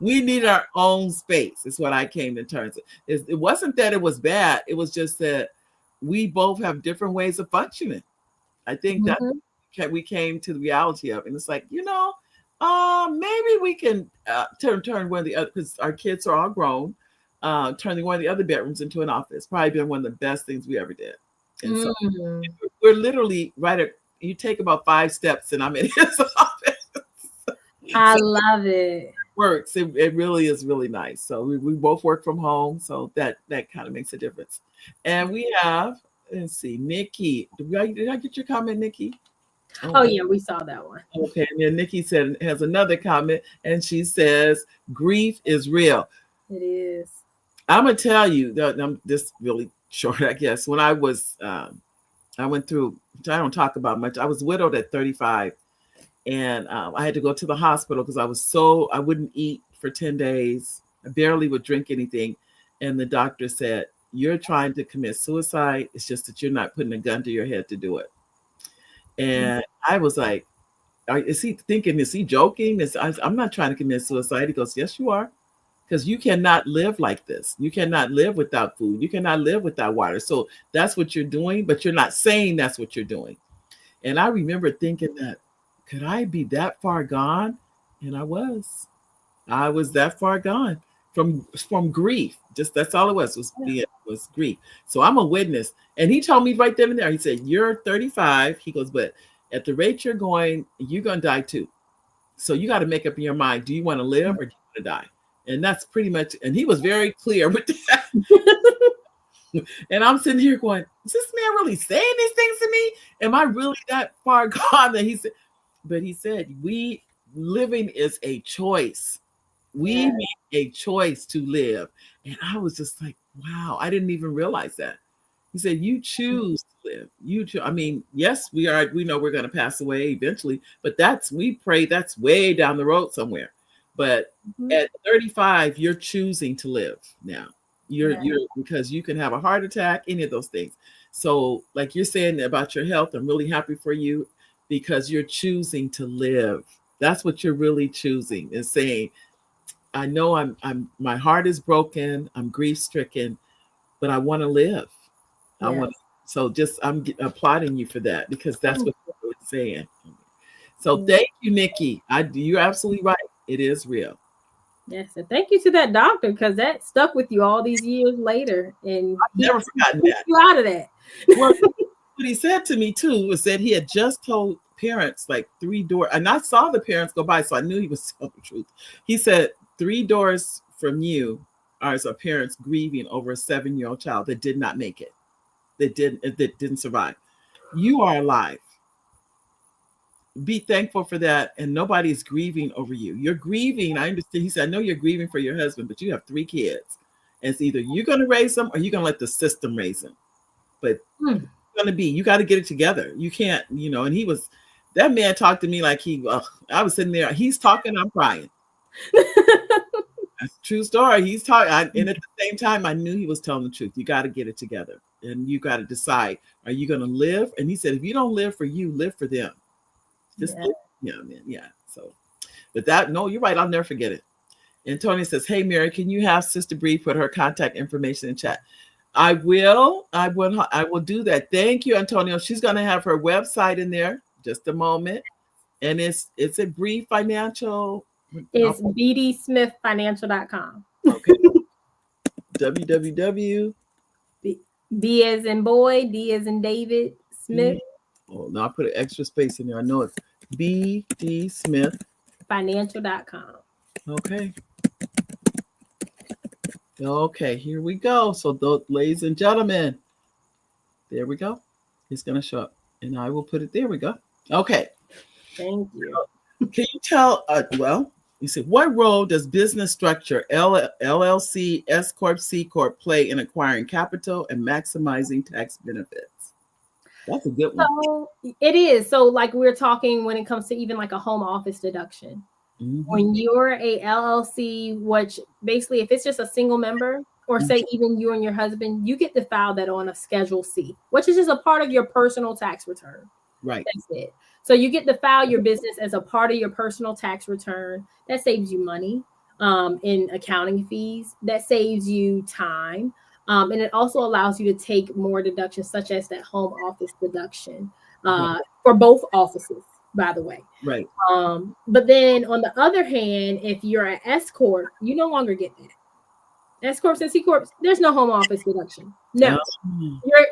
We need our own space, is what I came to terms with. It wasn't that it was bad. It was just that we both have different ways of functioning. I think that we came to the reality of it. And it's like, maybe we can turn one of the other, because our kids are all grown. Turning one of the other bedrooms into an office. Probably been one of the best things we ever did. And so we're literally you take about 5 steps and I'm in his office. I love it. Works. It really is really nice. So we both work from home. So that kind of makes a difference. And we have, let's see, Nikki. Did I get your comment, Nikki? Oh yeah, we saw that one. Okay. And then Nikki has another comment, and she says, "Grief is real." It is. I'm gonna tell you that I'm just really short, I guess. When I was, I went through, which I don't talk about much. I was widowed at 35, and I had to go to the hospital because I wouldn't eat for 10 days. I barely would drink anything, and the doctor said, "You're trying to commit suicide. It's just that you're not putting a gun to your head to do it." And I was like, "Is he thinking? Is he joking? I'm not trying to commit suicide." He goes, "Yes, you are. Because you cannot live like this. You cannot live without food. You cannot live without water. So that's what you're doing, but you're not saying that's what you're doing." And I remember thinking that, could I be that far gone? And I was that far gone from grief. Just that's all it was grief. So I'm a witness. And he told me right then and there, he said, "You're 35." He goes, "But at the rate you're going to die too. So you got to make up in your mind. Do you want to live or do you want to die?" And that's pretty much, and he was very clear with that. And I'm sitting here going, is this man really saying these things to me? Am I really that far gone? That he said, living is a choice. We make a choice to live. And I was just like, wow, I didn't even realize that. He said, you choose to live. I mean, yes, we know we're going to pass away eventually, but we pray that's way down the road somewhere. But at 35, you're choosing to live now. You're because you can have a heart attack, any of those things. So like you're saying about your health, I'm really happy for you because you're choosing to live. That's what you're really choosing, is saying, I know I'm my heart is broken, I'm grief stricken, but I want to live. I want so just I'm applauding you for that, because that's what you're saying. So thank you, Nikki. You're absolutely right. It is real. Yes, and thank you to that doctor, because that stuck with you all these years later, and I've never forgotten that. You out of that. Well, what he said to me too was that he had just told parents like 3 doors, and I saw the parents go by, so I knew he was telling the truth. He said 3 doors from you are parents grieving over a 7-year-old child that did not make it, that didn't survive. You are alive. Be thankful for that, and nobody's grieving over you. You're grieving. I understand. He said, I know you're grieving for your husband, but you have 3 kids. And it's either you're going to raise them or you're going to let the system raise them. But you got to get it together. You can't, and that man talked to me like I was sitting there, he's talking, I'm crying. That's a true story. He's talking, and at the same time, I knew he was telling the truth. You got to get it together, and you got to decide, are you going to live? And he said, if you don't live for you, live for them. Just man. So, but no, you're right. I'll never forget it. And Tony says, hey, Mary, can you have Sister Bri put her contact information in chat? I will do that. Thank you, Antonio. She's going to have her website in there. Just a moment. And it's a Bri Financial. It's bdsmithfinancial.com. Okay. www. B as in boy, D as in David, Smith. Oh, now I put an extra space in there. I know it's bdsmithfinancial.com. Okay. Okay, here we go. So, ladies and gentlemen, there we go. It's going to show up, and I will put it. There we go. Okay. Thank you. Can you tell? You said, what role does business structure, LLC, S Corp, C Corp, play in acquiring capital and maximizing tax benefits? That's a good one. So it is. So like we're talking when it comes to even like a home office deduction. When you're a LLC, which basically if it's just a single member, or say even you and your husband, you get to file that on a Schedule C, which is just a part of your personal tax return. Right. That's it. So you get to file your business as a part of your personal tax return. That saves you money in accounting fees. That saves you time. And it also allows you to take more deductions, such as that home office deduction for both offices, by the way. Right. But then on the other hand, if you're an S Corp, you no longer get that. S Corps and C Corps, there's no home office deduction. No.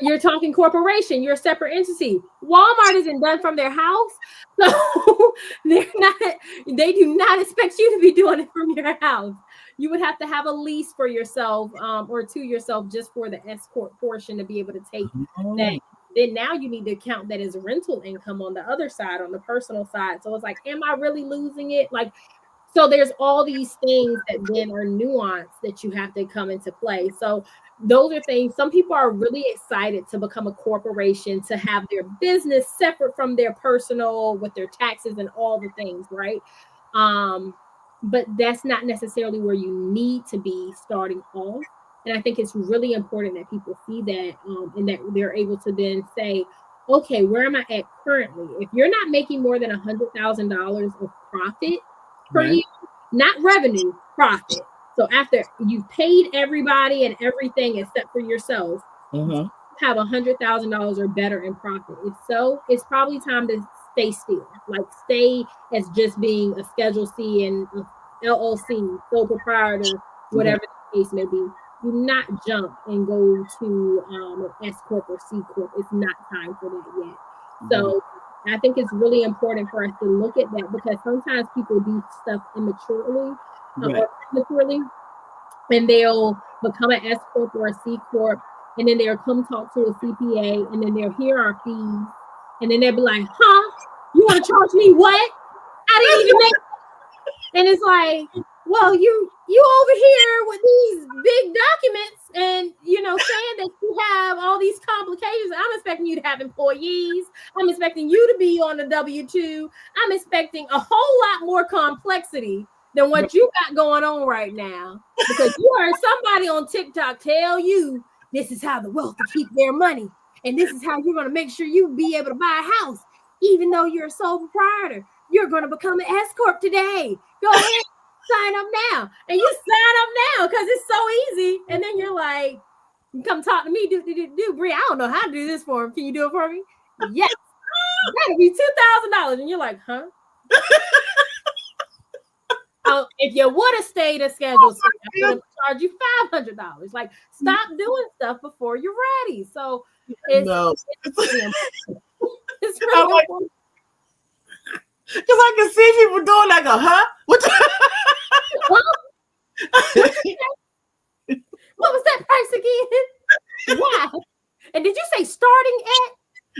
You're talking corporation, you're a separate entity. Walmart isn't done from their house. So they do not expect you to be doing it from your house. You would have to have a lease for yourself or to yourself just for the S Corp portion to be able to take that. Then now you need to count that as rental income on the other side, on the personal side. So it's like, am I really losing it? So there's all these things that then are nuanced that you have to come into play. So those are things, some people are really excited to become a corporation, to have their business separate from their personal, with their taxes and all the things, right? But that's not necessarily where you need to be starting off. And I think it's really important that people see that and that they're able to then say, okay, where am I at currently? If you're not making more than $100,000 of profit per year, not revenue, profit. So after you've paid everybody and everything except for yourself, you have $100,000 or better in profit. If so, it's probably time to stay still. Like stay as just being a Schedule C and a LLC, sole proprietor, whatever the case may be. Do not jump and go to an S Corp or C Corp. It's not time for that yet. So I think it's really important for us to look at that, because sometimes people do stuff immaturely, or prematurely, and they'll become an S Corp or a C Corp, and then they'll come talk to a CPA, and then they'll hear our fees, and then they'll be like, huh? You want to charge me what? I didn't even make. And it's like, well, you over here with these big documents and, saying that you have all these complications. I'm expecting you to have employees. I'm expecting you to be on the W-2. I'm expecting a whole lot more complexity than what you got going on right now, because you heard somebody on TikTok tell you this is how the wealthy keep their money. And this is how you're going to make sure you be able to buy a house, even though you're a sole proprietor. You're going to become an S Corp today. Go ahead, sign up now. And you sign up now because it's so easy. And then you're like, come talk to me, Bri. I don't know how to do this for him. Can you do it for me? Yes. That'll be $2,000. And you're like, huh? If you would have stayed a schedule, I would charge you $500. Like, stop doing stuff before you're ready. So it's really important. Because I can see people doing like a what was that price again? Why? And did you say starting at?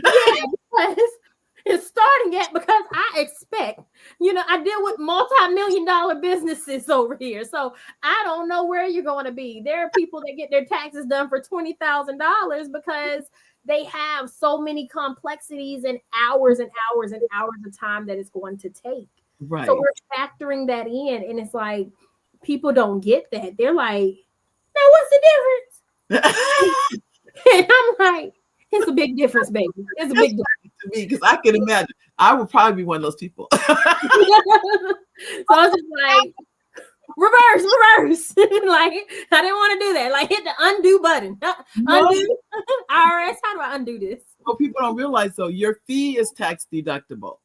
Yeah, because it's starting at, because I expect, I deal with multi-million-dollar businesses over here. So I don't know where you're going to be. There are people that get their taxes done for $20,000 because they have so many complexities and hours and hours and hours of time that it's going to take. Right. So we're factoring that in, and it's like people don't get that. They're like, "Now what's the difference?" And I'm like, "It's a big difference, baby. It's a big difference to me, because I can imagine I would probably be one of those people." So I was just like, reverse. Like, I didn't want to do that. Like, hit the undo button. Undo. IRS, how do I undo this? Well, people don't realize, though, your fee is tax deductible.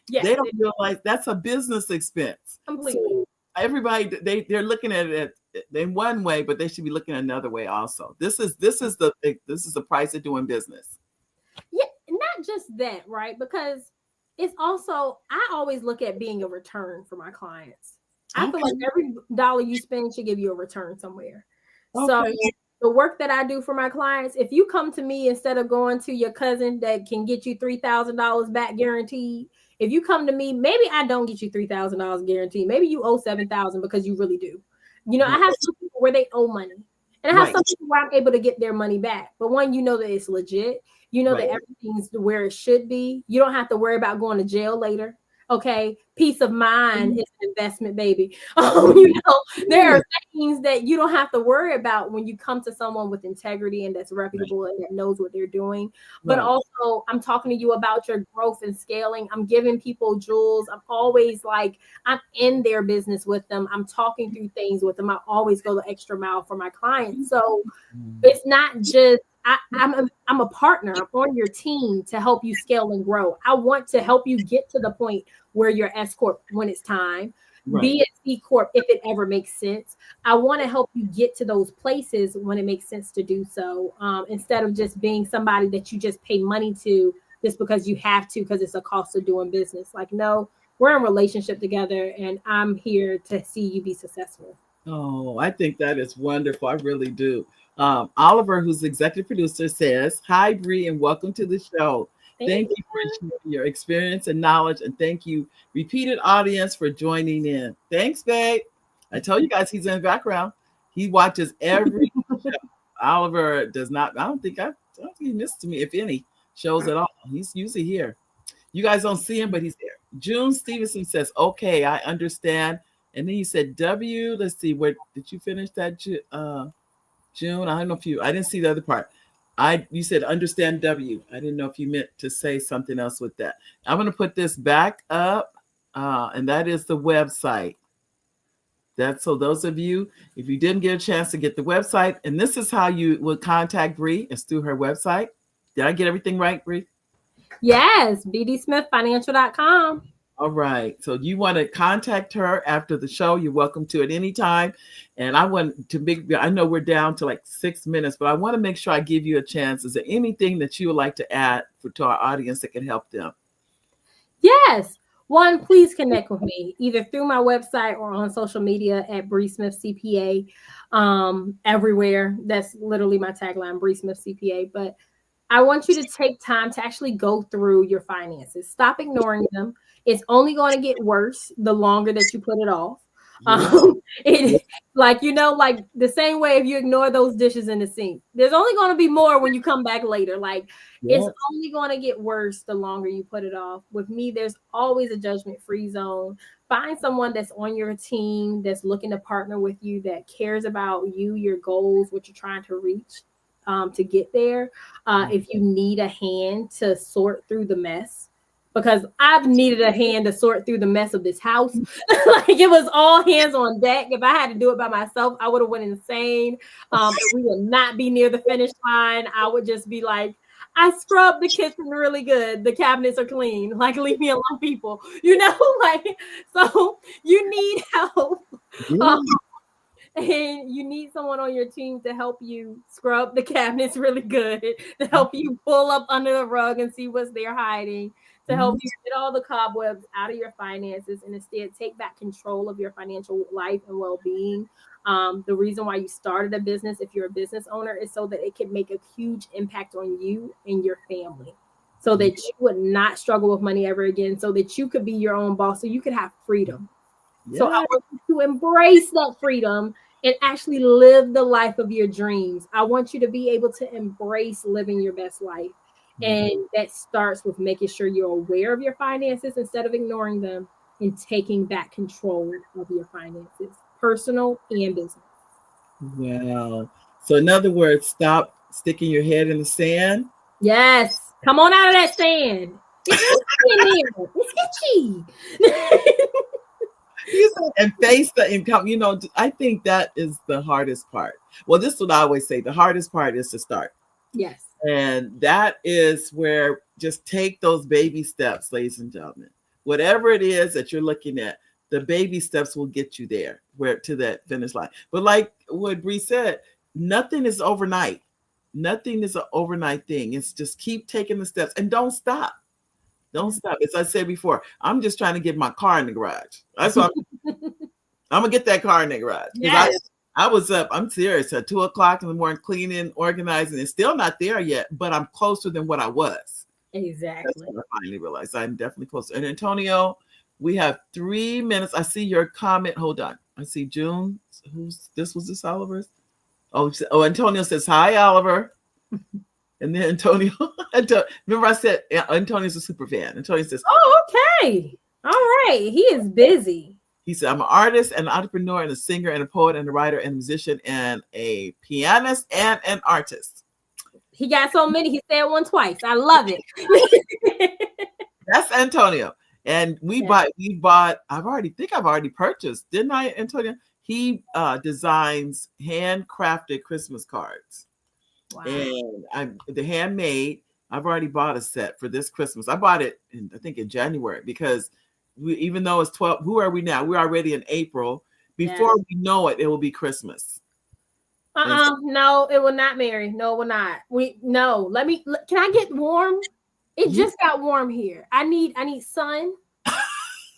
Yes, they don't realize that's a business expense. Completely. So everybody, they're looking at it in one way, but they should be looking at another way also. This is the price of doing business. Yeah, not just that, right? Because it's also, I always look at being a return for my clients. I feel like every dollar you spend should give you a return somewhere. Okay. So the work that I do for my clients, if you come to me instead of going to your cousin that can get you $3,000 back guaranteed, if you come to me, maybe I don't get you $3,000 guaranteed. Maybe you owe $7,000 because you really do. I have some people where they owe money, and I have some people where I'm able to get their money back. But one, that it's legit. That everything's where it should be. You don't have to worry about going to jail later. Okay, peace of mind is an investment, baby. There are things that you don't have to worry about when you come to someone with integrity and that's reputable and that knows what they're doing. But also, I'm talking to you about your growth and scaling. I'm giving people jewels. I'm always like, I'm in their business with them. I'm talking through things with them. I always go the extra mile for my clients. So it's not just, I'm a partner. I'm on your team to help you scale and grow. I want to help you get to the point where you're S Corp when it's time, be a C Corp if it ever makes sense. I want to help you get to those places when it makes sense to do so, instead of just being somebody that you just pay money to just because you have to, because it's a cost of doing business. Like, no, we're in a relationship together, and I'm here to see you be successful. Oh, I think that is wonderful. I really do. Oliver, who's the executive producer, says, "Hi, Bri, and welcome to the show. Thank you for sharing your experience and knowledge, and thank you, repeated audience, for joining in." Thanks, babe. I told you guys he's in the background. He watches every show. Oliver does not. I don't think he missed me, if any, shows at all. He's usually here. You guys don't see him, but he's there. June Stevenson says, "Okay, I understand." And then you said W. Let's see, where did you finish that? June, I don't know if I didn't see the other part. You said understand W. I didn't know if you meant to say something else with that. I'm going to put this back up, and that is the website. So those of you, if you didn't get a chance to get the website, and this is how you would contact Bri, it's through her website. Did I get everything right, Bri? Yes, bdsmithfinancial.com. All right. So you want to contact her after the show, you're welcome to at any time. And I know we're down to like 6 minutes, but I want to make sure I give you a chance. Is there anything that you would like to add to our audience that can help them? Yes. One, please connect with me either through my website or on social media at Bri Smith CPA. Everywhere. That's literally my tagline, Bri Smith CPA. But I want you to take time to actually go through your finances. Stop ignoring them. It's only going to get worse the longer that you put it off. It like, like the same way if you ignore those dishes in the sink, there's only going to be more when you come back later. Like it's only going to get worse the longer you put it off. With me, there's always a judgment-free zone. Find someone that's on your team, that's looking to partner with you, that cares about you, your goals, what you're trying to reach, to get there. If you need a hand to sort through the mess, because I've needed a hand to sort through the mess of this house. Like it was all hands on deck. If I had to do it by myself, I would have went insane. We would not be near the finish line. I would just be like, I scrubbed the kitchen really good. The cabinets are clean. Like, leave me alone, people. Like, so you need help. And you need someone on your team to help you scrub the cabinets really good, to help you pull up under the rug and see what's there hiding, to help you get all the cobwebs out of your finances and instead take back control of your financial life and well-being. The reason why you started a business, if you're a business owner, is so that it can make a huge impact on you and your family, so that you would not struggle with money ever again, so that you could be your own boss, so you could have freedom. So I want you to embrace that freedom and actually live the life of your dreams. I want you to be able to embrace living your best life. And that starts with making sure you're aware of your finances instead of ignoring them, and taking back control of your finances, personal and business. Wow. So in other words, stop sticking your head in the sand. Yes. Come on out of that sand. It's itchy. And face the income. I think that is the hardest part. Well, this is what I always say. The hardest part is to start. Yes. And that is where just take those baby steps, ladies and gentlemen. Whatever it is that you're looking at, the baby steps will get you there, to that finish line. But like what Bri said, nothing is overnight. Nothing is an overnight thing. It's just keep taking the steps and don't stop. Don't stop. As I said before, I'm just trying to get my car in the garage. That's what I'm gonna get that car in the garage. Yes. I was up, I'm serious, at 2:00 in the morning, cleaning, organizing. It's still not there yet, but I'm closer than what I was. Exactly. That's what I finally realized. I'm definitely closer. And Antonio, we have 3 minutes. I see your comment. Hold on. I see June. Was this Oliver's? Oh, Antonio says, hi, Oliver. And then Antonio, remember I said Antonio's a super fan. Antonio says, oh, okay. All right. He is busy. He said, I'm an artist, an entrepreneur, and a singer, and a poet, and a writer, and a musician, and a pianist, and an artist. He got so many. He said one twice. I love it. That's Antonio. And we bought, I've already purchased, didn't I, Antonio? He designs handcrafted Christmas cards. Wow. And the handmade, I've already bought a set for this Christmas. I bought it in January, because even though it's 12, who are we now? We're already in April. Before we know it, it will be Christmas. No, it will not, Mary. No, it will not. Can I get warm? It just got warm here. I need sun.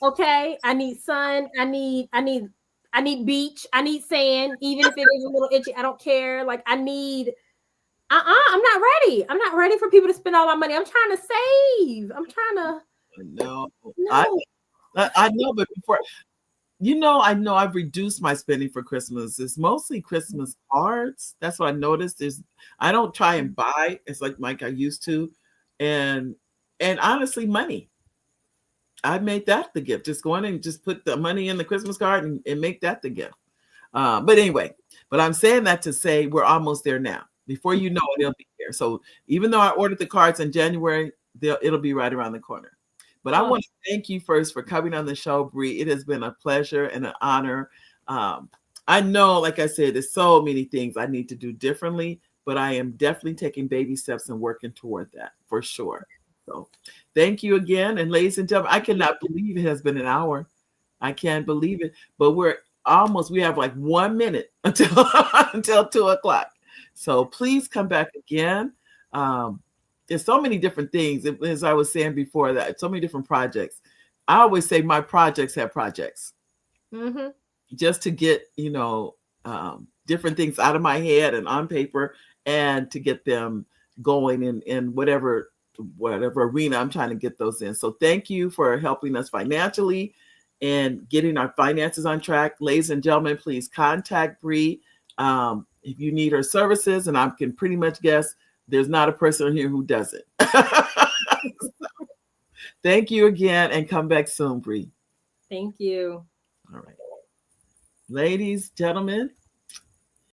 Okay. I need sun. I need beach. I need sand, even if it is a little itchy. I don't care. Like I'm not ready. I'm not ready for people to spend all my money. I'm trying to save. I'm trying to. No. I know, but before, I know I've reduced my spending for Christmas. It's mostly Christmas cards. That's what I noticed. I don't try and buy. It's like I used to, and honestly, money. I made that the gift. Just go in and just put the money in the Christmas card and make that the gift. But anyway, I'm saying that to say we're almost there now. Before you know it, it'll be there. So even though I ordered the cards in January, it'll be right around the corner. But I want to thank you first for coming on the show, Bri. It has been a pleasure and an honor. I know, like I said, there's so many things I need to do differently, but I am definitely taking baby steps and working toward that for sure. So thank you again. And ladies and gentlemen, I cannot believe it has been an hour. I can't believe it, but we have like 1 minute until 2:00. So please come back again. There's so many different things. As I was saying before, that so many different projects. I always say my projects have projects. Mm-hmm. Just to get, different things out of my head and on paper, and to get them going in whatever arena I'm trying to get those in. So thank you for helping us financially and getting our finances on track. Ladies and gentlemen, please contact Bri if you need her services, and I can pretty much guess there's not a person here who doesn't. Thank you again, and come back soon, Bri. Thank you. All right. Ladies, gentlemen,